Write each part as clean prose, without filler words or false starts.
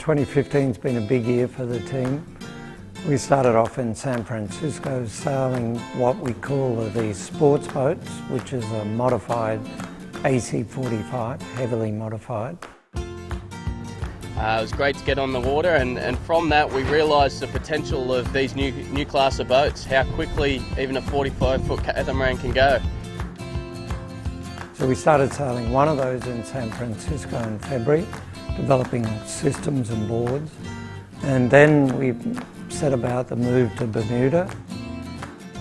2015's been a big year for the team. We started off in San Francisco sailing what we call these sports boats, which is a modified AC-45, heavily modified. It was great to get on the water, and from that we realised the potential of these new class of boats, how quickly even a 45-foot catamaran can go. So we started sailing one of those in San Francisco in February, developing systems and boards, and then we set about the move to Bermuda.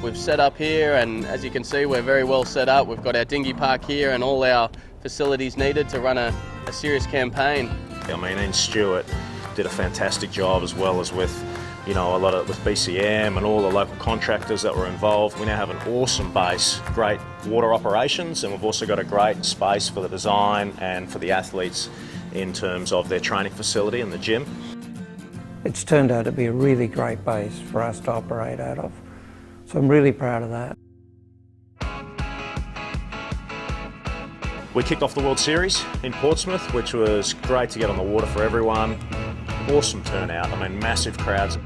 We've set up here, and as you can see we're very well set up. We've got our dinghy park here and all our facilities needed to run a serious campaign. I mean, Ian Stewart did a fantastic job, as well as with, you know, with BCM and all the local contractors that were involved. We now have an awesome base, great water operations, and we've also got a great space for the design and for the athletes in terms of their training facility and the gym. It's turned out to be a really great base for us to operate out of, so I'm really proud of that. We kicked off the World Series in Portsmouth, which was great to get on the water for everyone. Awesome turnout, I mean, massive crowds.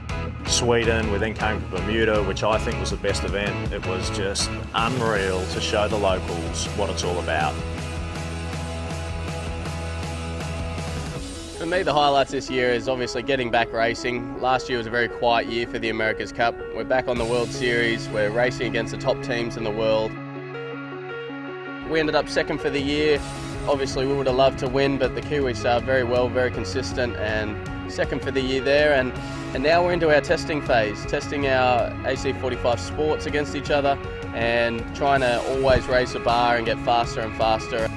Sweden, we then came to Bermuda, which I think was the best event. It was just unreal to show the locals what it's all about. For me, the highlights this year is obviously getting back racing. Last year was a very quiet year for the America's Cup. We're back on the World Series, we're racing against the top teams in the world. We ended up second for the year. Obviously we would have loved to win, but the Kiwis are very well, very consistent, and second for the year there. And now we're into our testing phase, testing our AC-45 sports against each other and trying to always raise the bar and get faster and faster.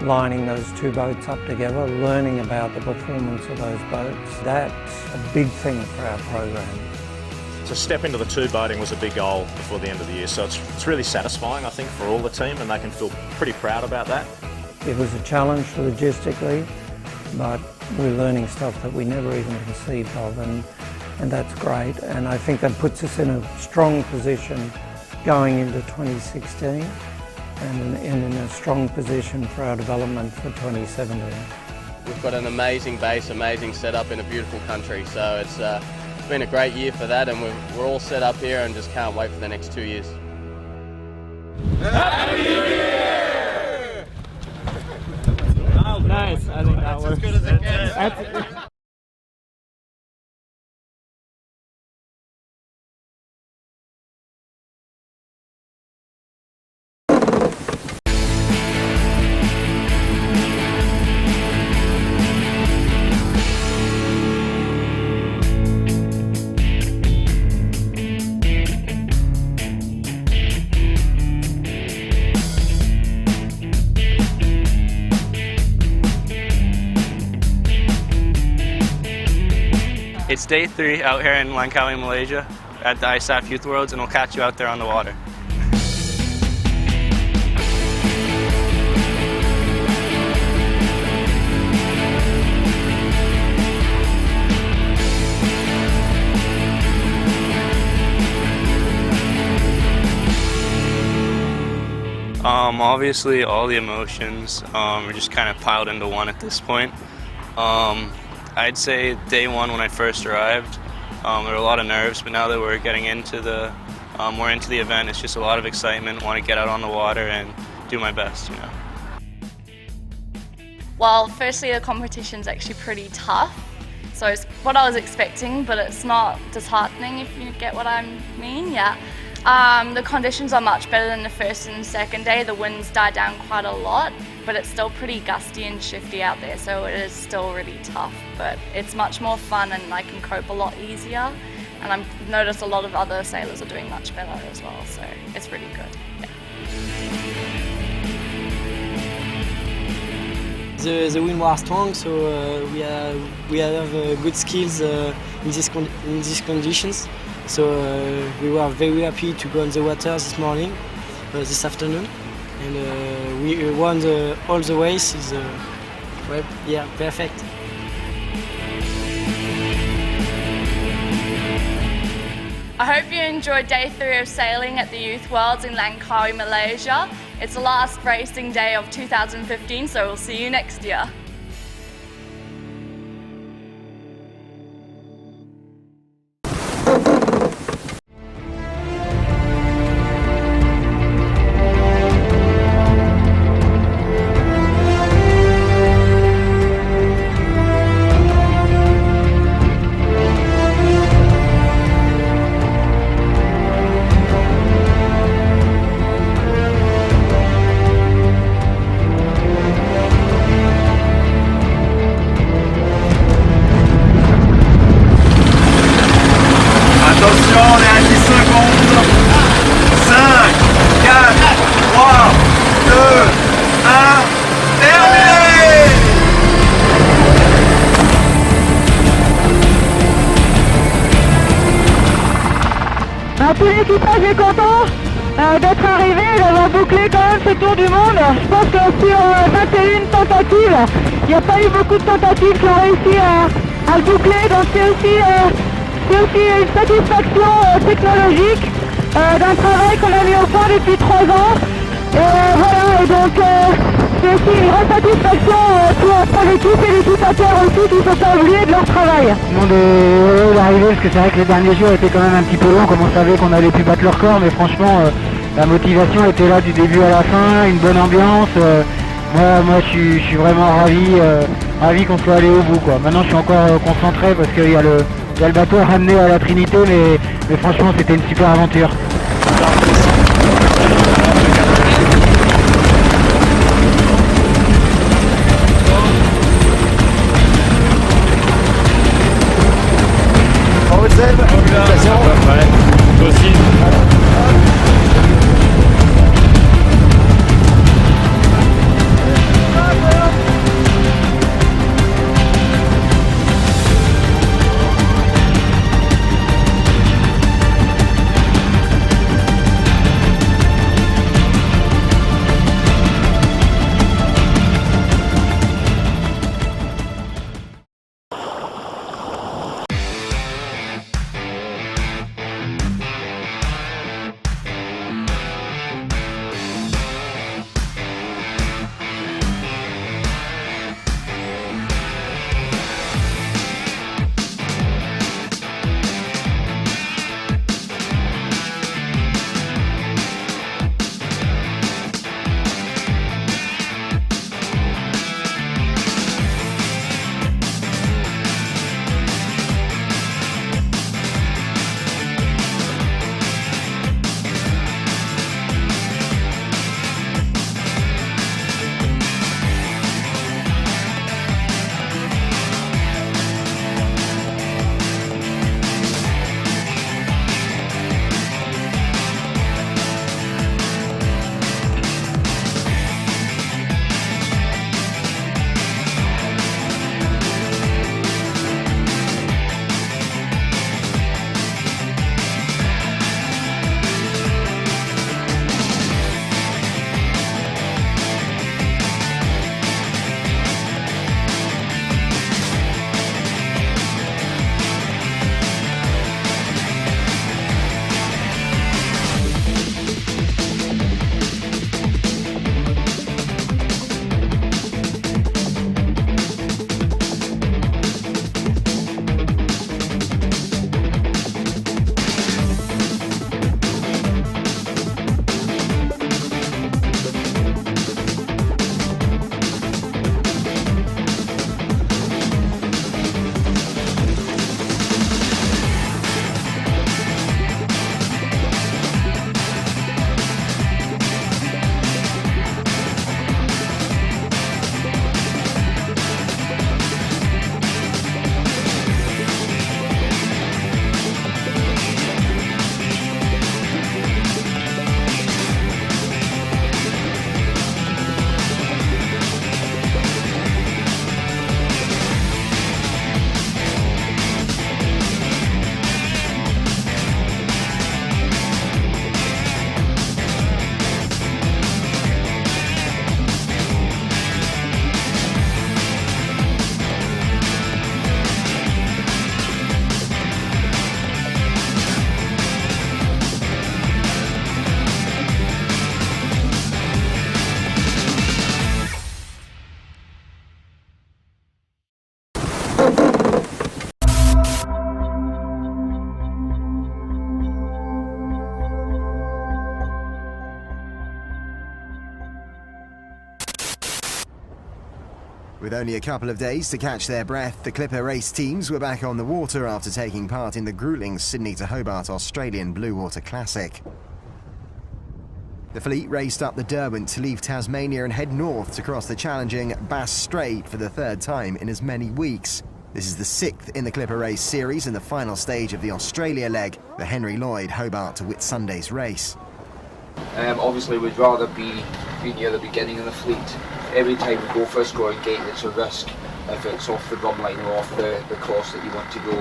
Lining those two boats up together, learning about the performance of those boats, that's a big thing for our program. To step into the two boating was a big goal before the end of the year, so it's really satisfying, I think, for all the team, and they can feel pretty proud about that. It was a challenge logistically, but we're learning stuff that we never even conceived of, and that's great. And I think that puts us in a strong position going into 2016 and in a strong position for our development for 2017. We've got an amazing base, amazing setup in a beautiful country, so it's been a great year for that, and we're all set up here and just can't wait for the next 2 years. Happy New Year! Nice, I think that works. As good as it gets. It's day 3 out here in Langkawi, Malaysia at the ISAF Youth Worlds, and we'll catch you out there on the water. Obviously all the emotions are just kind of piled into one at this point. I'd say day 1 when I first arrived, there were a lot of nerves, but now that we're getting into the event, it's just a lot of excitement. Want to get out on the water and do my best, you know. Well, firstly, the competition's actually pretty tough, so it's what I was expecting, but it's not disheartening, if you get what I mean. Yeah. The conditions are much better than the first and second day. The winds died down quite a lot, but it's still pretty gusty and shifty out there, so it is still really tough, but it's much more fun and I can cope a lot easier, and I've noticed a lot of other sailors are doing much better as well, so it's really good. Yeah. The wind was strong, so we have good skills in these conditions. So we were very happy to go on the water this morning, this afternoon, and we won all the races. Well, yeah, perfect. I hope you enjoyed day 3 of sailing at the Youth Worlds in Langkawi, Malaysia. It's the last racing day of 2015, so we'll see you next year. l'équipage est content d'être arrivé et d'avoir bouclé quand même ce tour du monde. Je pense que sur 21 tentatives, il n'y a pas eu beaucoup de tentatives qui ont réussi à le boucler, donc c'est aussi une satisfaction technologique d'un travail qu'on a mis au point depuis 3 ans. Voilà, et donc c'est aussi une grande satisfaction pour l'équipe et les équipateurs aussi qui ne sont pas oubliés de leur travail. Tout le monde est heureux d'arriver parce que c'est vrai que les derniers jours étaient quand même un petit peu longs, comme on savait qu'on allait plus battre le record, mais franchement la motivation était là du début à la fin, une bonne ambiance. Moi je suis vraiment ravi qu'on soit allé au bout, quoi. Maintenant je suis encore concentré parce qu'il y a le bateau à ramener à la Trinité, mais franchement c'était une super aventure. Toi aussi. With only a couple of days to catch their breath, the Clipper race teams were back on the water after taking part in the gruelling Sydney to Hobart Australian Blue Water Classic. The fleet raced up the Derwent to leave Tasmania and head north to cross the challenging Bass Strait for the third time in as many weeks. This is the 6th in the Clipper race series and the final stage of the Australia leg, the Henry Lloyd Hobart to Whitsundays race. Obviously we'd rather be near the beginning of the fleet. Every time we go for a scoring gate it's a risk if it's off the drum line or off the course that you want to go.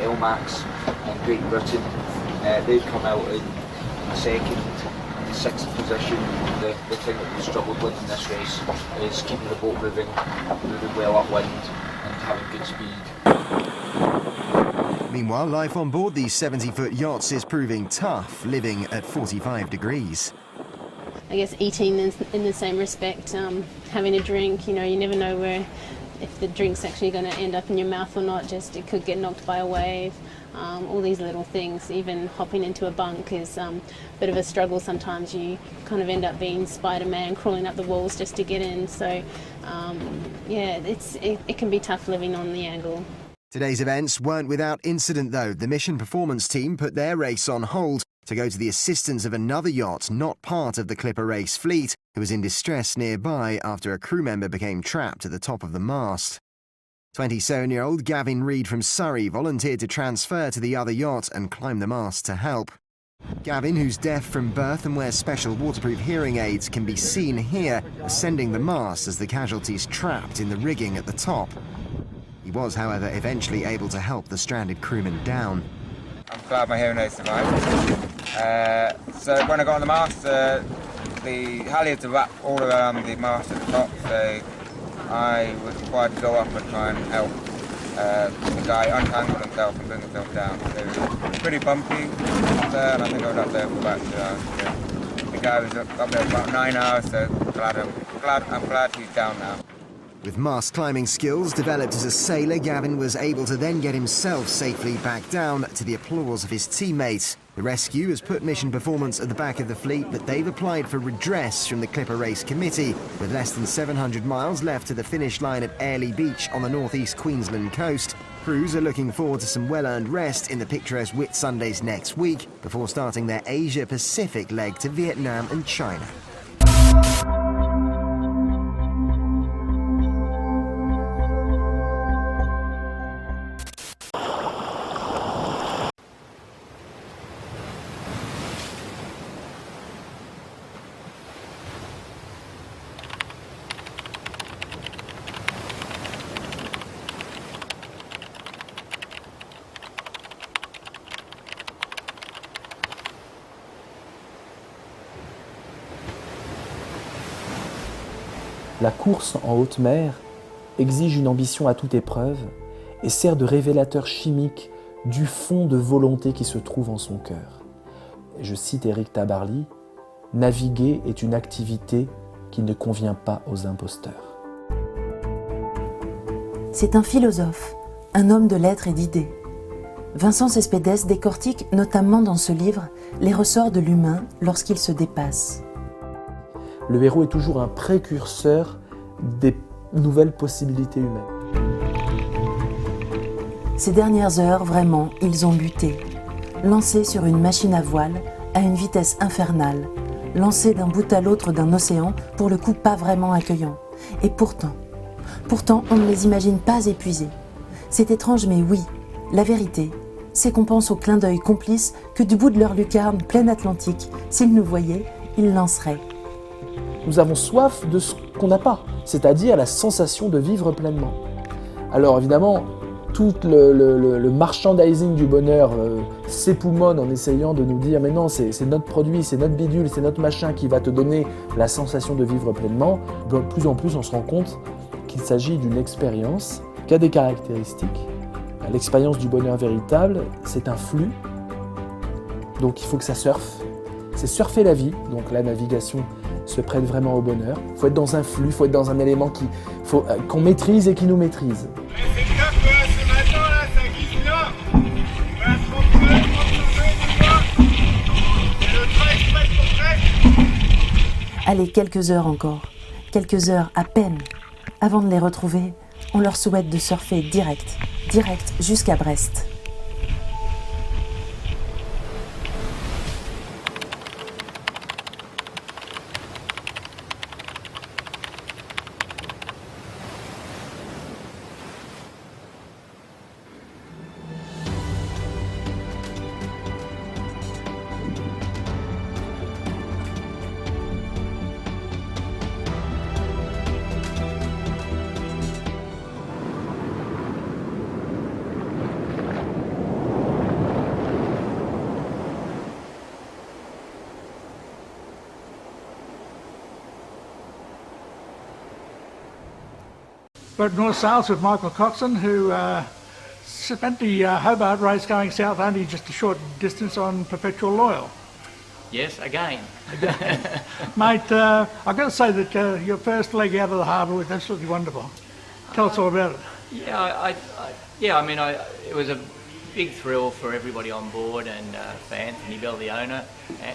LMAX and Great Britain They've come out in second, sixth position. The thing that we struggled with in this race is keeping the boat moving well upwind and having good speed. Meanwhile, life on board these 70-foot yachts is proving tough, living at 45 degrees. I guess eating in the same respect, having a drink, you never know if the drink's actually going to end up in your mouth or not, just it could get knocked by a wave. All these little things, even hopping into a bunk is a bit of a struggle sometimes. You kind of end up being Spider-Man, crawling up the walls just to get in. So, it can be tough living on the angle. Today's events weren't without incident though. The mission performance team put their race on hold to go to the assistance of another yacht not part of the Clipper race fleet, who was in distress nearby after a crew member became trapped at the top of the mast. 27-year-old Gavin Reid from Surrey volunteered to transfer to the other yacht and climb the mast to help. Gavin, who's deaf from birth and wears special waterproof hearing aids, can be seen here ascending the mast as the casualty's trapped in the rigging at the top. He was, however, eventually able to help the stranded crewman down. I'm glad my hearing aids survived. So when I got on the mast, the halyards are wrapped all around the mast at the top, so I was required to go up and try and help the guy untangle himself and bring himself down. So it was pretty bumpy up there, and I think I was up there for about 2 hours. So the guy was up there for about 9 hours, so I'm glad he's down now. With mast climbing skills developed as a sailor, Gavin was able to then get himself safely back down to the applause of his teammates. The rescue has put mission performance at the back of the fleet, but they've applied for redress from the Clipper Race Committee. With less than 700 miles left to the finish line at Airlie Beach on the northeast Queensland coast, crews are looking forward to some well-earned rest in the picturesque Whitsundays next week before starting their Asia-Pacific leg to Vietnam and China. La course en haute mer exige une ambition à toute épreuve et sert de révélateur chimique du fond de volonté qui se trouve en son cœur. Je cite Éric Tabarly, « Naviguer est une activité qui ne convient pas aux imposteurs ». C'est un philosophe, un homme de lettres et d'idées. Vincent Cespedes décortique notamment dans ce livre les ressorts de l'humain lorsqu'il se dépasse. Le héros est toujours un précurseur des nouvelles possibilités humaines. Ces dernières heures, vraiment, ils ont lutté. Lancés sur une machine à voile, à une vitesse infernale. Lancés d'un bout à l'autre d'un océan, pour le coup pas vraiment accueillant. Et pourtant, on ne les imagine pas épuisés. C'est étrange, mais oui, la vérité, c'est qu'on pense au clin d'œil complice que du bout de leur lucarne pleine Atlantique, s'ils nous voyaient, ils lanceraient. Nous avons soif de ce qu'on n'a pas, c'est-à-dire la sensation de vivre pleinement. Alors évidemment, tout le merchandising du bonheur s'époumonne en essayant de nous dire « mais non, c'est notre produit, c'est notre bidule, c'est notre machin qui va te donner la sensation de vivre pleinement ». De plus en plus, on se rend compte qu'il s'agit d'une expérience qui a des caractéristiques. L'expérience du bonheur véritable, c'est un flux, donc il faut que ça surfe. C'est surfer la vie, donc la navigation se prête vraiment au bonheur. Il faut être dans un flux, il faut être dans un élément qu'on maîtrise et qui nous maîtrise. Allez, quelques heures encore, quelques heures à peine. Avant de les retrouver, on leur souhaite de surfer direct jusqu'à Brest. We're at North Sales with Michael Coxon, who spent the Hobart race going south only just a short distance on Perpetual Loyal. Yes, again. Mate, I've got to say that your first leg out of the harbour was absolutely wonderful. Tell us all about it. Yeah, it was a big thrill for everybody on board, and for Anthony Bell, the owner,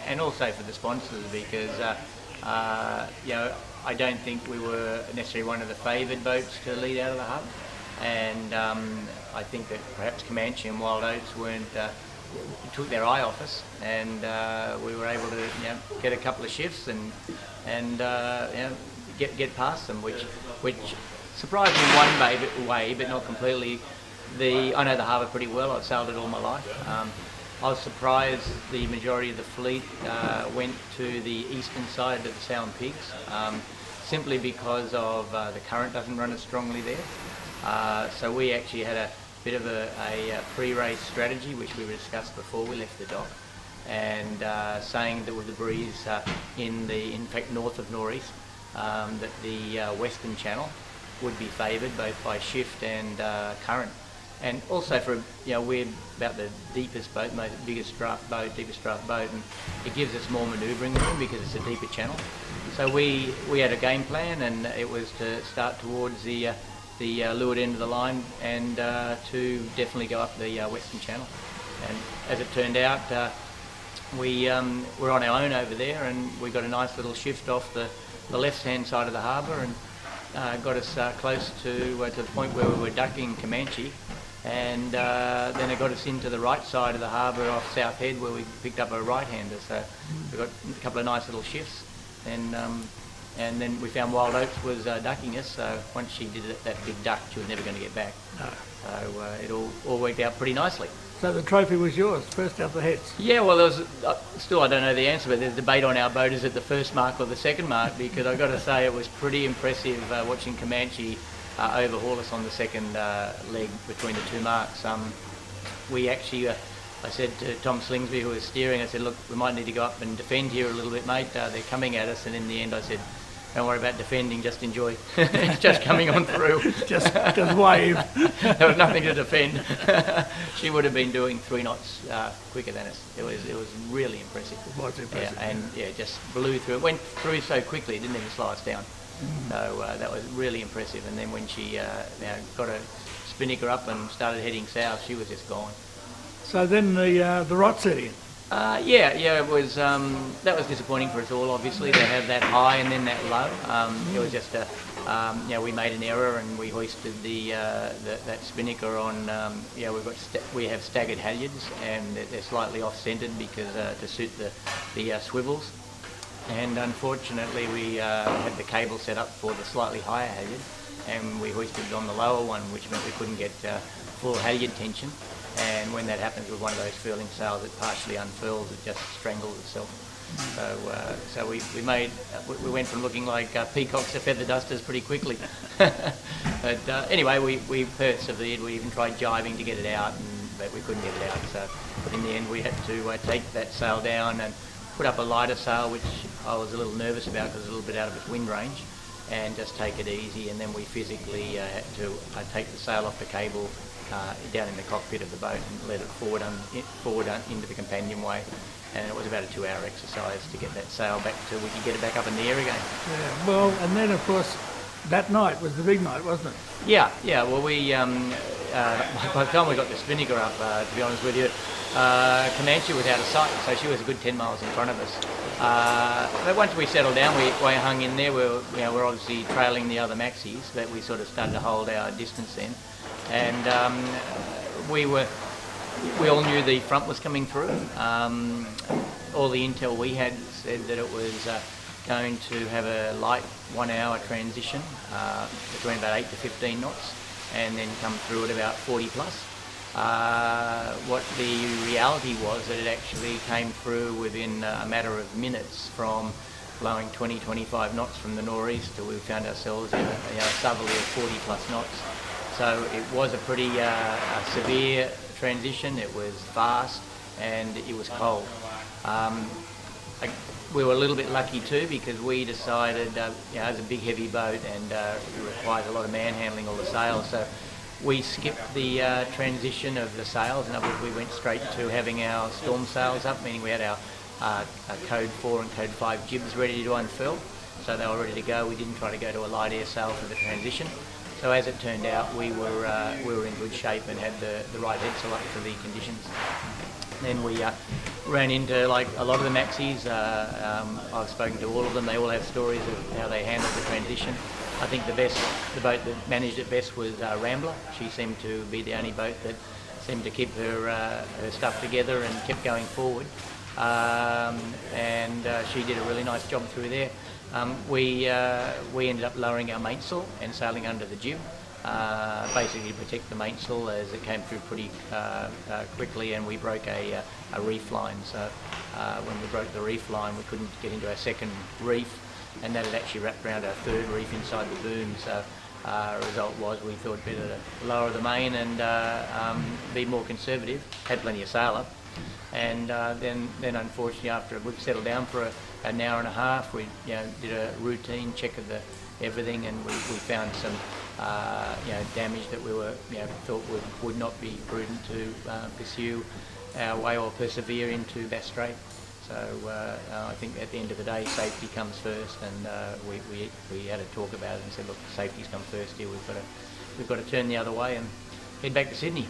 and also for the sponsors, because I don't think we were necessarily one of the favoured boats to lead out of the harbour, and I think that perhaps Comanche and Wild Oats took their eye off us, and we were able to get a couple of shifts and get past them, which surprised me in one way, but not completely. I know the harbour pretty well. I've sailed it all my life. I was surprised the majority of the fleet went to the eastern side of the Sow and Pigs, simply because of the current doesn't run as strongly there. So we actually had a bit of a pre-race strategy, which we discussed before we left the dock, and saying that with the breeze in fact north of northeast, that the western channel would be favoured both by shift and current. And also we're about the deepest boat, deepest draft boat, and it gives us more manoeuvring room because it's a deeper channel. So we had a game plan, and it was to start towards the leeward end of the line, and to definitely go up the western channel. And as it turned out, we were on our own over there, and we got a nice little shift off the left-hand side of the harbour, and got us close to the point where we were ducking Comanche. And then it got us into the right side of the harbour off South Head, where we picked up a right-hander. So we got a couple of nice little shifts, and then we found Wild Oats was ducking us. So once she did that big duck, she was never going to get back. No. So it all worked out pretty nicely. So the trophy was yours, first out the heads. Yeah, well, there was still I don't know the answer, but there's debate on our boat: is it the first mark or the second mark? Because I've got to say it was pretty impressive watching Comanche overhaul us on the second leg between the two marks. We actually, I said to Tom Slingsby, who was steering, I said, look, we might need to go up and defend here a little bit, mate. They're coming at us. And in the end, I said, don't worry about defending, just enjoy. It's just coming on through. just wave. There was nothing to defend. She would have been doing 3 knots quicker than us. It was really impressive. It was impressive. Yeah, and just blew through. It went through so quickly, it didn't even slow us down. So that was really impressive. And then when she got a spinnaker up and started heading south, she was just gone. So then the rot set in. It was. That was disappointing for us all. Obviously, to have that high and then that low. It was just we made an error and we hoisted that spinnaker on. We have staggered halyards, and they're slightly off-centered because to suit the swivels. And unfortunately, we had the cable set up for the slightly higher halyard, and we hoisted it on the lower one, which meant we couldn't get full halyard tension. And when that happens with one of those furling sails, it partially unfurls, it just strangles itself. So we went from looking like peacocks to feather dusters pretty quickly. But anyway, we persevered. We even tried jibing to get it out, but we couldn't get it out. So in the end, we had to take that sail down and put up a lighter sail, which I was a little nervous about because it was a little bit out of its wind range, and just take it easy. And then we physically had to take the sail off the cable down in the cockpit of the boat and let it forward into the companionway. And it was about a 2-hour exercise to get that sail back to we could get it back up in the air again. Yeah, well, and then of course that night was the big night, wasn't it? Yeah. Well, we by the time we got the spinnaker up, to be honest with you, Comanche was out of sight, so she was a good 10 miles in front of us. But once we settled down, we hung in there. We're obviously trailing the other maxis, but we sort of started to hold our distance then, and we all knew the front was coming through. All the intel we had said that it was going to have a light 1-hour transition between about 8 to 15 knots, and then come through at about 40 plus. What the reality was that it actually came through within a matter of minutes from blowing 20-25 knots from the northeast till we found ourselves in a southerly of 40 plus knots. So it was a pretty severe transition. It was fast and it was cold. we were a little bit lucky too because we decided, it's a big heavy boat and it requires a lot of manhandling all the sails. So we skipped the transition of the sails. In other words, we went straight to having our storm sails up, meaning we had our Code 4 and Code 5 jibs ready to unfurl. So they were ready to go. We didn't try to go to a light air sail for the transition. So as it turned out, we were in good shape and had the right headsail up for the conditions. Then we ran into like a lot of the maxis. I've spoken to all of them. They all have stories of how they handled the transition. I think the boat that managed it best was Rambler. She seemed to be the only boat that seemed to keep her stuff together and kept going forward. And she did a really nice job through there. We ended up lowering our mainsail and sailing under the jib, basically to protect the mainsail as it came through pretty quickly, and we broke a reef line. So when we broke the reef line, we couldn't get into our second reef, and that had actually wrapped around our third reef inside the boom. So result was we thought better to lower the main and be more conservative. Had plenty of sail up. And then unfortunately, after we've settled down for an hour and a half, we did a routine check of everything, and we found some damage that we were thought would not be prudent to pursue our way or persevere into Bass Strait. So I think at the end of the day, safety comes first, and we had a talk about it and said, look, safety's come first here. We've got to turn the other way and head back to Sydney.